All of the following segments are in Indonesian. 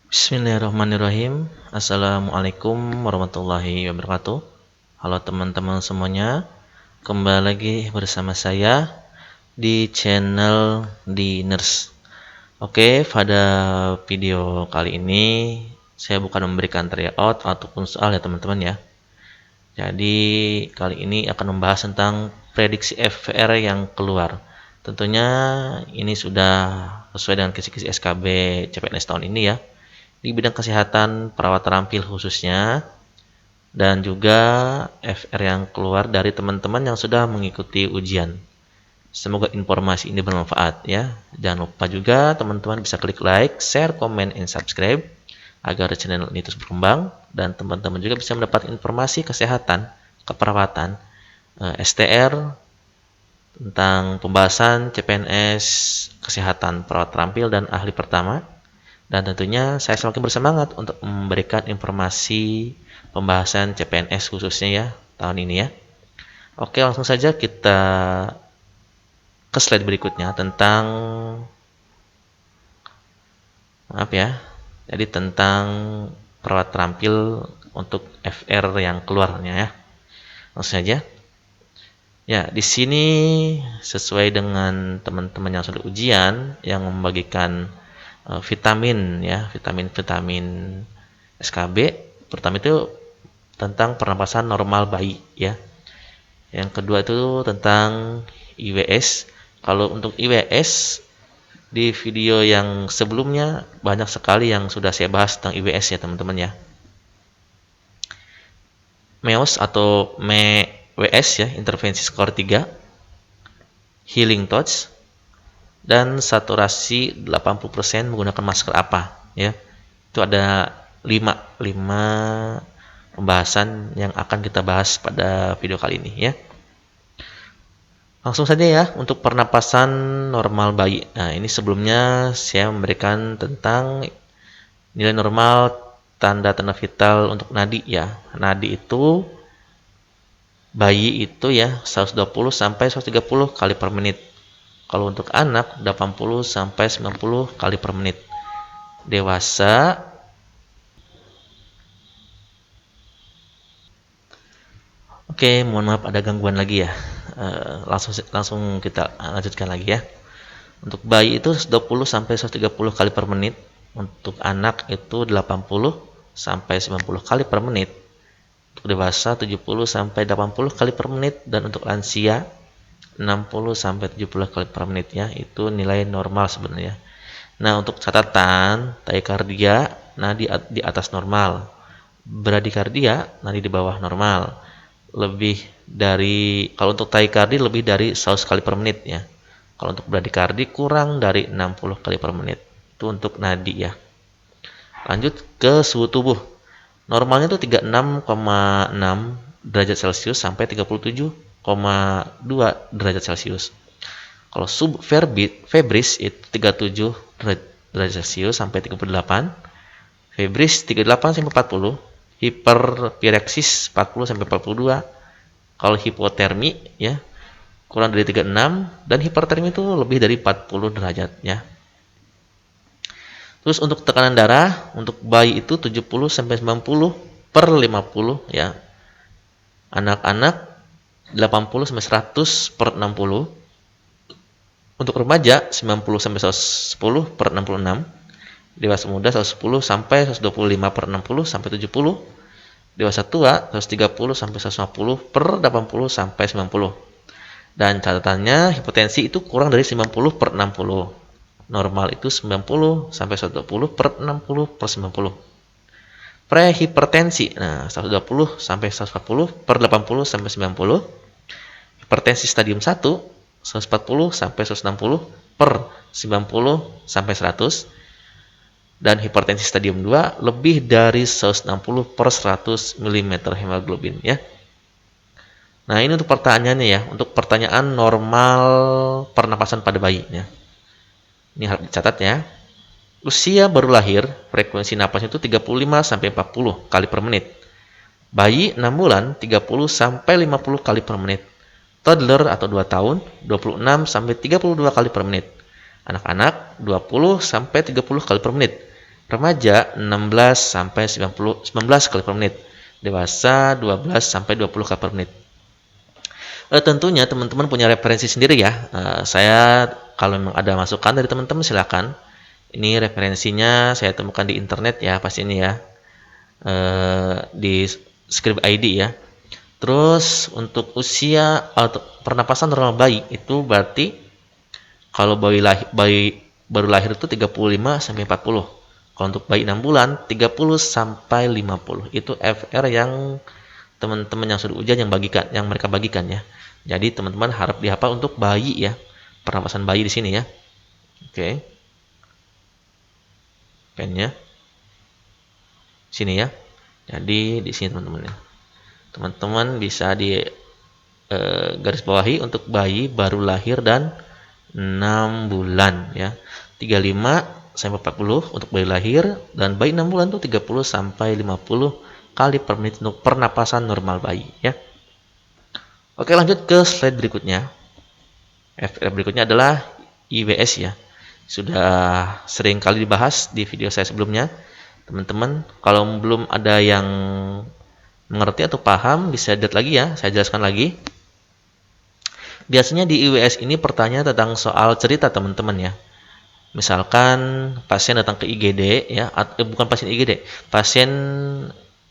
Bismillahirrahmanirrahim. Assalamualaikum warahmatullahi wabarakatuh. Halo teman-teman semuanya. Kembali lagi bersama saya di channel di Nurse. Oke, pada video kali ini saya bukan memberikan tryout ataupun soal ya teman-teman ya. Jadi kali ini akan membahas tentang prediksi FVR yang keluar. Tentunya ini sudah sesuai dengan kisi-kisi SKB CPNS tahun ini ya, di bidang kesehatan perawat terampil khususnya, dan juga FR yang keluar dari teman-teman yang sudah mengikuti ujian. Semoga informasi ini bermanfaat ya. Jangan lupa juga teman-teman bisa klik like, share, comment, and subscribe agar channel ini terus berkembang, dan teman-teman juga bisa mendapat informasi kesehatan, keperawatan, STR, tentang pembahasan CPNS, kesehatan perawat terampil dan ahli pertama. Dan tentunya saya semakin bersemangat untuk memberikan informasi pembahasan CPNS khususnya ya tahun ini ya. Oke, langsung saja kita ke slide berikutnya tentang jadi tentang perawat terampil untuk FR yang keluarnya ya. Langsung saja. Ya, di sini sesuai dengan teman-teman yang sudah ujian yang membagikan vitamin ya, vitamin SKB. Pertama itu tentang pernapasan normal bayi ya. Yang kedua itu tentang IWS. Kalau untuk IWS di video yang sebelumnya banyak sekali yang sudah saya bahas tentang IWS ya teman-teman ya. MEOS atau MEWS ya, intervensi skor 3, healing touch, dan saturasi 80% menggunakan masker apa ya. Itu ada 5 pembahasan yang akan kita bahas pada video kali ini ya. Langsung saja ya untuk pernapasan normal bayi. Nah, ini sebelumnya saya memberikan tentang nilai normal tanda-tanda vital untuk nadi ya. Nadi itu bayi itu ya 120 sampai 130 kali per menit. Kalau untuk anak 80 sampai 90 kali per menit. Dewasa Oke, mohon maaf ada gangguan lagi ya. Langsung kita lanjutkan lagi ya. Untuk bayi itu 120 sampai 130 kali per menit. Untuk anak itu 80 sampai 90 kali per menit. Untuk dewasa 70 sampai 80 kali per menit, dan untuk lansia 60 sampai 70 kali per menit ya. Itu nilai normal sebenarnya. Nah, untuk catatan tachycardia nadi di atas normal. Bradikardia nadi di bawah normal. Kalau untuk tachycardia lebih dari 100 kali per menit ya. Kalau untuk bradikardia kurang dari 60 kali per menit. Itu untuk nadi ya. Lanjut ke suhu tubuh. Normalnya itu 36,6 derajat Celcius sampai 37,2 derajat Celcius. Kalau febris itu 37 derajat Celcius sampai 38. Febris 38 sampai 40. Hiperpireksis 40 sampai 42. Kalau hipotermi ya kurang dari 36, dan hipertermi itu lebih dari 40 derajat ya. Terus untuk tekanan darah untuk bayi itu 70 sampai 90 per 50 ya. Anak-anak 80 sampai 100 per 60. Untuk remaja 90 sampai 110 per 66. Dewasa muda 110 sampai 125 per 60 sampai 70. Dewasa tua 130 sampai 150 per 80 sampai 90. Dan catatannya hipotensi itu kurang dari 90 per 60. Normal itu 90 sampai 120 per 60 per 90. Prehipertensi, nah 120 sampai 140 per 80 sampai 90. Hipertensi stadium 1 140 sampai 160 per 90 sampai 100. Dan hipertensi stadium 2 lebih dari 160 per 100 mm hemoglobin ya. Nah, ini untuk pertanyaannya ya, untuk pertanyaan normal pernapasan pada bayi ya. Ini harus dicatat ya. Usia baru lahir, frekuensi napasnya itu 35 sampai 40 kali per menit. Bayi 6 bulan 30 sampai 50 kali per menit. Toddler atau 2 tahun 26 sampai 32 kali per menit. Anak-anak 20 sampai 30 kali per menit. Remaja 16 sampai 19 kali per menit. Dewasa 12 sampai 20 kali per menit. Tentunya teman-teman punya referensi sendiri ya. Saya kalau memang ada masukan dari teman-teman silakan. Ini referensinya saya temukan di internet ya, pasti ini ya. Di Script ID ya. Terus untuk usia atau pernapasan normal bayi itu berarti kalau bayi baru lahir itu 35 sampai 40. Kalau untuk bayi 6 bulan 30 sampai 50. Itu FR yang teman-teman yang sudah ujian yang mereka bagikan ya. Jadi teman-teman harap dihafal untuk bayi ya. Pernapasan bayi di sini ya. Oke. Pennya sini ya. Jadi di sini teman-teman ya. Teman-teman bisa di garis bawahi untuk bayi baru lahir dan 6 bulan ya. 35 sampai 40 untuk bayi lahir dan bayi 6 bulan tuh 30 sampai 50 kali per menit untuk pernapasan normal bayi ya. Oke, lanjut ke slide berikutnya. FR berikutnya adalah IWS ya. Sudah sering kali dibahas di video saya sebelumnya. Teman-teman, kalau belum ada yang mengerti atau paham, bisa lihat lagi ya, saya jelaskan lagi. Biasanya di IWS ini pertanyaan tentang soal cerita teman-teman ya. Misalkan pasien datang ke IGD ya, bukan pasien IGD, pasien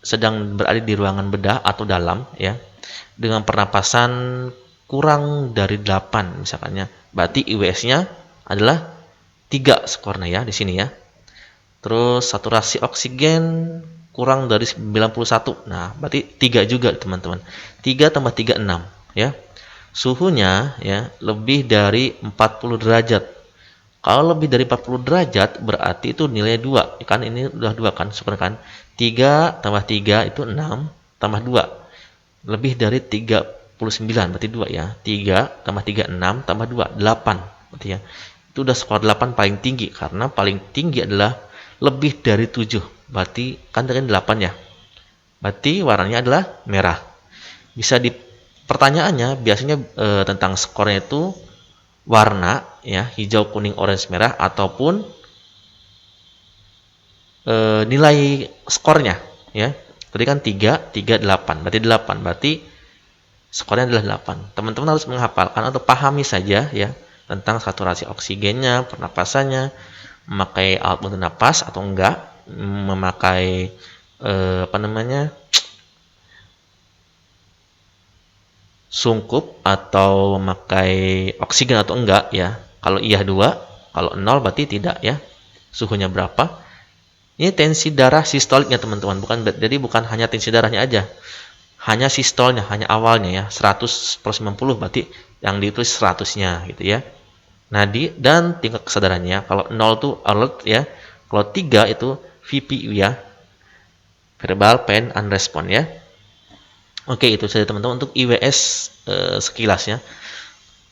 sedang berada di ruangan bedah atau dalam ya, dengan pernapasan kurang dari 8 misalkannya. Berarti IWS-nya adalah 3 skornya ya di sini ya. Terus saturasi oksigen kurang dari 91. Nah, berarti 3 juga teman-teman. 3 tambah 3 6 ya. Suhunya ya lebih dari 40 derajat. Kalau lebih dari 40 derajat berarti itu nilai 2. Kan ini udah 2 kan, super kan? 3 tambah 3 itu 6 tambah 2. Lebih dari 39 berarti 2 ya. 3 tambah 3 6 tambah 2 8 berarti ya. Itu udah skor 8 paling tinggi karena paling tinggi adalah lebih dari 7. Berarti kan dengan 8 ya. Berarti warnanya adalah merah. Bisa di pertanyaannya biasanya tentang skornya itu warna ya, hijau, kuning, orange, merah ataupun nilai skornya ya. Tadi kan 3 3 8. Berarti 8. Berarti skornya adalah 8. Teman-teman harus menghafalkan atau pahami saja ya tentang saturasi oksigennya, pernapasannya, memakai alat bantu napas atau enggak, memakai sungkup atau memakai oksigen atau enggak ya. Kalau iya 2, kalau 0 berarti tidak ya. Suhunya berapa? Ini tensi darah sistoliknya teman-teman, jadi bukan hanya tensi darahnya aja. Hanya sistolnya, hanya awalnya ya, 100/90 berarti yang ditulis 100-nya gitu ya. Nadi dan tingkat kesadarannya. Kalau 0 itu alert ya. Kalau 3 itu VPU ya. Verbal Pain Unresponse ya. Oke, itu saja teman-teman untuk IWS sekilas ya.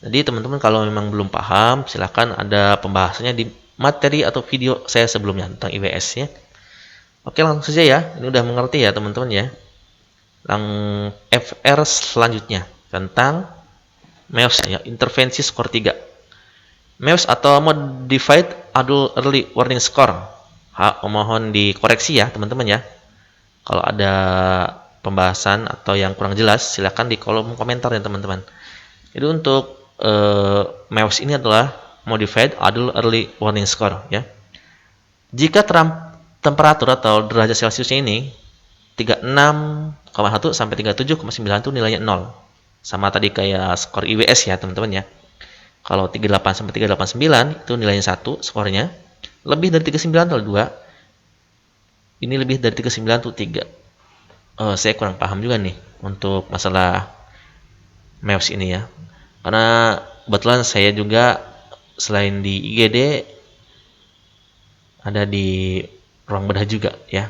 Jadi teman-teman kalau memang belum paham, silahkan ada pembahasannya di materi atau video saya sebelumnya tentang IWS ya. Oke, langsung saja ya. Ini udah mengerti ya teman-teman ya. FR selanjutnya tentang MEOS ya, intervensi skor 3. MEOS atau Modified Adult Early Warning Score. Mohon dikoreksi ya teman-teman ya. Kalau ada pembahasan atau yang kurang jelas, silahkan di kolom komentar ya teman-teman. Jadi untuk MEOS ini adalah Modified Adult Early Warning Score ya. Jika temperatur atau derajat Celciusnya ini 36,1 sampai 37,9 itu nilainya 0. Sama tadi kayak skor IWS ya teman-teman ya. Kalau 38 sampai 389 itu nilainya 1 skornya. Lebih dari 39 atau 2. Ini lebih dari 39 itu 3. Saya kurang paham juga nih untuk masalah MEOS ini ya. Karena kebetulan saya juga selain di IGD ada di ruang bedah juga ya.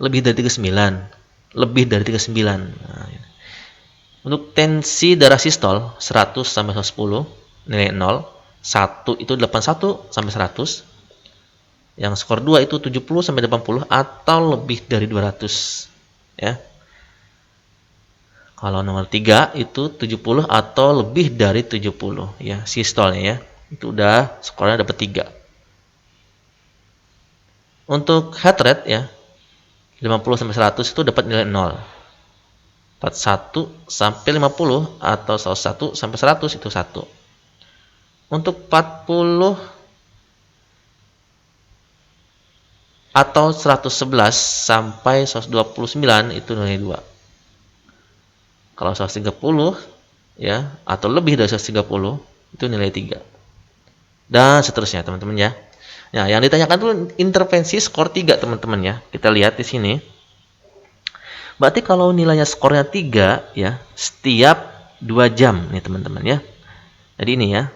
Lebih dari 39, lebih dari 39. Nah, untuk tensi darah sistol 100 sampai 110 nilai 0, 1 itu 81 sampai 100. Yang skor 2 itu 70 sampai 80 atau lebih dari 200 ya. Kalau nomor 3 itu 70 atau lebih dari 70 ya sistolnya ya. Itu udah skornya dapat 3. Untuk heart rate ya 50 sampai 100 itu dapat nilai 0. 41 sampai 50 atau 101 sampai 100 itu 1. Untuk 40 atau 111 sampai 129 itu nilai 2. Kalau 130 ya atau lebih dari 130 itu nilai 3. Dan seterusnya teman-teman ya. Nah, yang ditanyakan dulu intervensi skor 3 teman-teman ya. Kita lihat di sini. Berarti kalau nilainya skornya 3 ya, setiap 2 jam nih teman-teman ya. Jadi ini ya.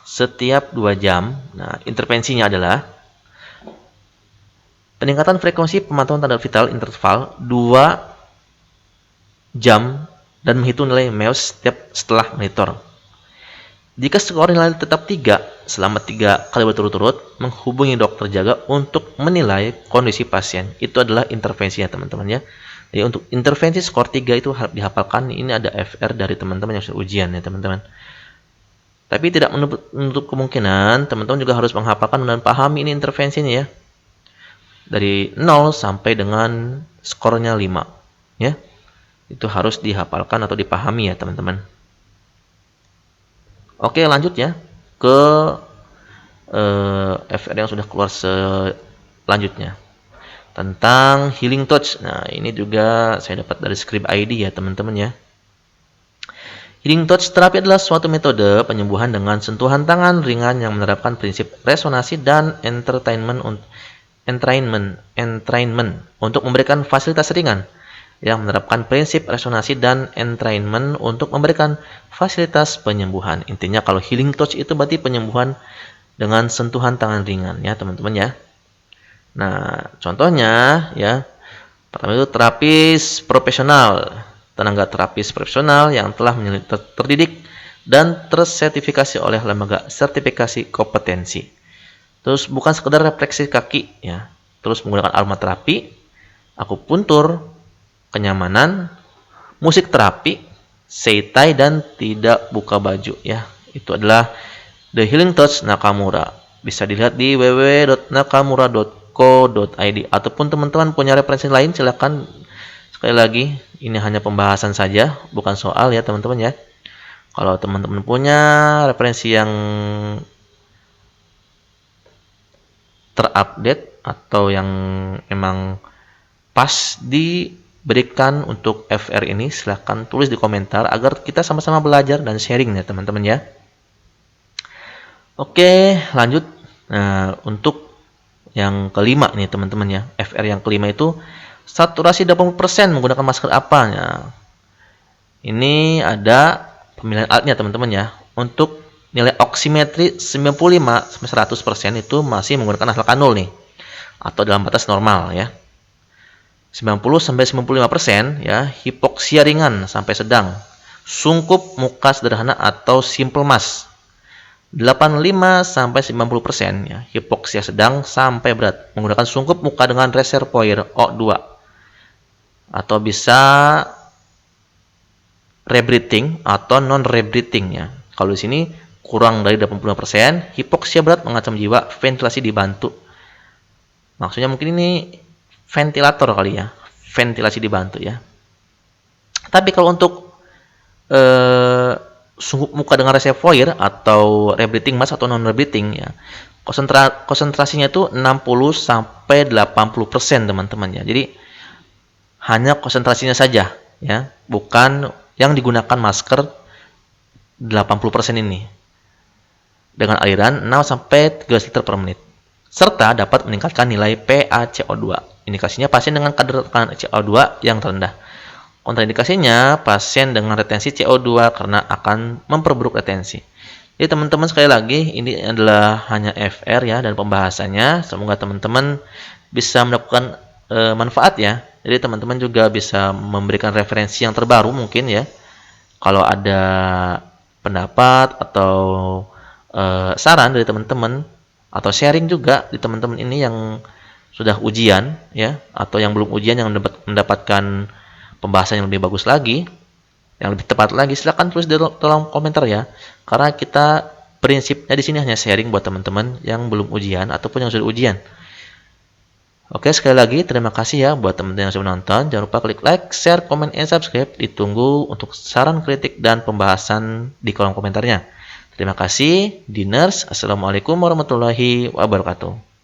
Setiap 2 jam. Nah, intervensinya adalah peningkatan frekuensi pemantauan tanda vital interval 2 jam dan menghitung nilai MEOS setelah monitor. Jika skor nilai tetap 3 selama 3 kali berturut-turut, menghubungi dokter jaga untuk menilai kondisi pasien. Itu adalah intervensinya teman-teman ya. Jadi untuk intervensi skor 3 itu harus dihafalkan. Ini ada FR dari teman-teman yang sudah ujian ya teman-teman. Tapi tidak menutup kemungkinan teman-teman juga harus menghafalkan dan pahami ini intervensinya ya. Dari 0 sampai dengan skornya 5 ya. Itu harus dihafalkan atau dipahami ya teman-teman. Oke, lanjut ya ke FR yang sudah keluar selanjutnya tentang healing touch. Nah, ini juga saya dapat dari Script ID ya teman-teman ya. Healing touch terapi adalah suatu metode penyembuhan dengan sentuhan tangan ringan yang menerapkan prinsip resonansi dan entrainment untuk memberikan fasilitas ringan, yang menerapkan prinsip resonansi dan entrainment untuk memberikan fasilitas penyembuhan. Intinya kalau healing touch itu berarti penyembuhan dengan sentuhan tangan ringan ya teman-teman ya. Nah, contohnya ya, pertama itu terapis profesional, tenaga terapis profesional yang telah terdidik dan tersertifikasi oleh lembaga sertifikasi kompetensi. Terus bukan sekedar refleksi kaki ya, terus menggunakan aromaterapi, akupuntur, kenyamanan, musik terapi, seitai dan tidak buka baju ya. Itu adalah The Healing Touch Nakamura. Bisa dilihat di www.nakamura.co.id ataupun teman-teman punya referensi lain silakan. Sekali lagi, ini hanya pembahasan saja, bukan soal ya teman-teman ya. Kalau teman-teman punya referensi yang terupdate atau yang memang pas diberikan untuk FR ini, silahkan tulis di komentar agar kita sama-sama belajar dan sharing ya teman-teman ya. Oke, lanjut. Nah, untuk yang kelima nih teman-teman ya, FR yang kelima itu saturasi 80% menggunakan masker apa? Nah, ini ada pemilihan alatnya teman-teman ya. Untuk nilai oximetri 95 sampai 100% itu masih menggunakan alkanul nih, atau dalam batas normal ya. 90 sampai 95% ya, hipoksia ringan sampai sedang. Sungkup muka sederhana atau simple mask. 85 sampai 90% ya, hipoksia sedang sampai berat menggunakan sungkup muka dengan reservoir O2. Atau bisa rebreathing atau non rebreathing ya. Kalau di sini kurang dari 85%, hipoksia berat mengancam jiwa, ventilasi dibantu. Maksudnya mungkin ini ventilator kali ya, ventilasi dibantu ya. Tapi kalau untuk sungguh muka dengan reservoir atau rebreathing mask atau non rebreathing ya, konsentrasinya itu 60 sampai 80% teman-teman ya. Jadi hanya konsentrasinya saja ya, bukan yang digunakan masker 80% ini. Dengan aliran 0 sampai 3 liter per menit. Serta dapat meningkatkan nilai PaCO2. Indikasinya pasien dengan kadar tekanan CO2 yang terendah. Kontraindikasinya pasien dengan retensi CO2 karena akan memperburuk retensi. Jadi teman-teman sekali lagi ini adalah hanya FR ya dan pembahasannya. Semoga teman-teman bisa mendapatkan manfaat ya. Jadi teman-teman juga bisa memberikan referensi yang terbaru mungkin ya. Kalau ada pendapat atau saran dari teman-teman atau sharing juga di teman-teman ini yang sudah ujian ya atau yang belum ujian yang mendapatkan pembahasan yang lebih bagus lagi, yang lebih tepat lagi, silakan tulis di kolom komentar ya. Karena kita prinsipnya di sini hanya sharing buat teman-teman yang belum ujian ataupun yang sudah ujian. Oke, sekali lagi terima kasih ya buat teman-teman yang sudah menonton. Jangan lupa klik like, share, comment, and subscribe. Ditunggu untuk saran, kritik, dan pembahasan di kolom komentarnya. Terima kasih, Diners. Assalamualaikum warahmatullahi wabarakatuh.